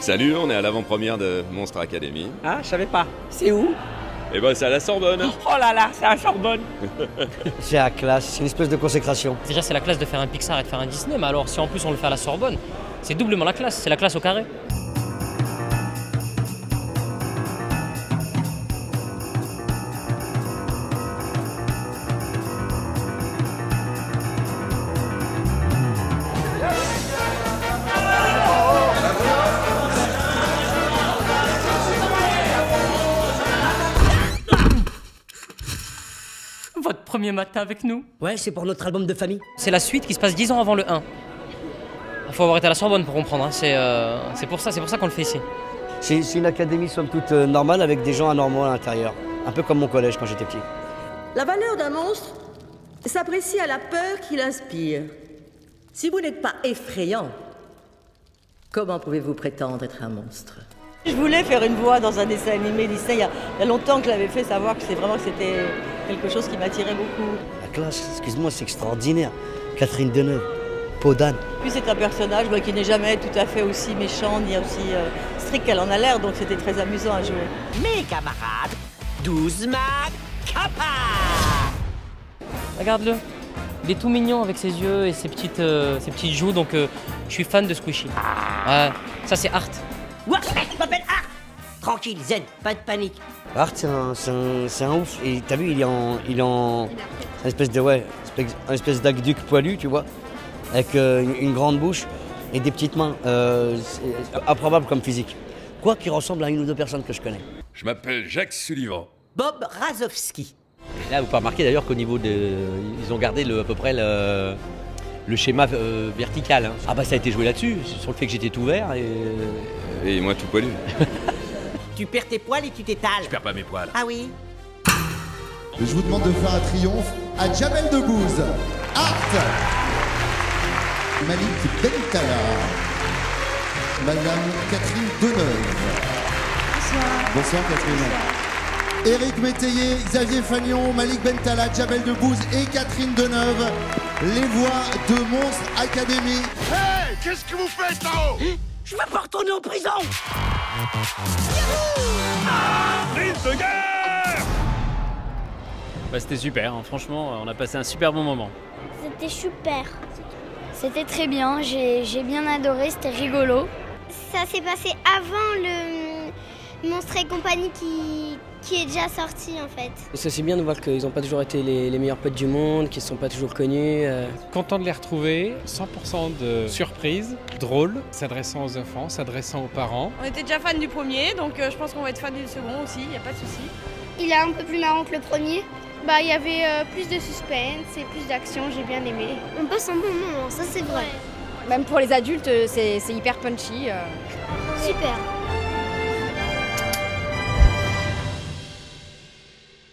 Salut, on est à l'avant-première de Monstre Academy. Ah, je savais pas. C'est où? Eh ben c'est à la Sorbonne. Oh là là, c'est à Sorbonne. C'est la classe, c'est une espèce de consécration. Déjà, c'est la classe de faire un Pixar et de faire un Disney, mais alors si en plus on le fait à la Sorbonne, c'est doublement la classe, c'est la classe au carré. Votre premier matin avec nous? Ouais, c'est pour notre album de famille. C'est la suite qui se passe 10 ans avant le 1. Il faut avoir été à la Sorbonne pour comprendre, hein. C'est pour ça qu'on le fait ici. C'est une académie somme toute normale avec des gens anormaux à l'intérieur. Un peu comme mon collège quand j'étais petit. La valeur d'un monstre s'apprécie à la peur qu'il inspire. Si vous n'êtes pas effrayant, comment pouvez-vous prétendre être un monstre? Je voulais faire une voix dans un dessin animé Disney. Il y a longtemps que je l'avais fait, savoir que c'était quelque chose qui m'attirait beaucoup. La classe, excuse-moi, c'est extraordinaire. Catherine Deneuve, peau d'âne. Puis c'est un personnage qui n'est jamais tout à fait aussi méchant ni aussi strict qu'elle en a l'air, donc c'était très amusant à jouer. Mes camarades, 12 Macapa. Regarde-le, il est tout mignon avec ses yeux et ses petites joues, donc je suis fan de Squishy. Ouais, ça c'est Art. Ouais, je m'appelle Art. Tranquille, zen, pas de panique. Art, c'est un ouf. Et t'as vu, il est en une espèce d'aqueduc poilu, tu vois, avec une grande bouche et des petites mains. C'est improbable comme physique. Quoi qu'il ressemble à une ou deux personnes que je connais. Je m'appelle Jacques Sullivan. Bob Razowski. Là, vous pouvez remarquer d'ailleurs qu'au niveau de... Ils ont gardé à peu près le schéma vertical. Hein. Ah bah ça a été joué là-dessus, sur le fait que j'étais tout vert Et moi tout poilu. Tu perds tes poils et tu t'étales. Je perds pas mes poils. Ah oui. Je vous demande de faire un triomphe à Jamel Debbouze, Art, Malik Bentala, Madame Catherine Deneuve. Bonsoir. Bonsoir Catherine. Éric Métayer, Xavier Fagnon, Malik Bentala, Jamel Debbouze et Catherine Deneuve, les voix de Monstre Academy. Hey, qu'est-ce que vous faites là-haut? Je veux pas retourner en prison. Prise de guerre! Bah, c'était super, hein. Franchement, on a passé un super bon moment. C'était super. C'était très bien, j'ai bien adoré, c'était rigolo. Ça s'est passé avant le Monstre et compagnie qui est déjà sorti en fait. C'est bien de voir qu'ils n'ont pas toujours été les meilleurs potes du monde, qu'ils ne sont pas toujours connus. Content de les retrouver, 100% de surprise, drôle, s'adressant aux enfants, s'adressant aux parents. On était déjà fans du premier, donc je pense qu'on va être fans du second aussi, il n'y a pas de souci. Il est un peu plus marrant que le premier. Bah, il y avait plus de suspense et plus d'action, j'ai bien aimé. On passe un bon moment, ça c'est vrai. Même pour les adultes, c'est hyper punchy. Super.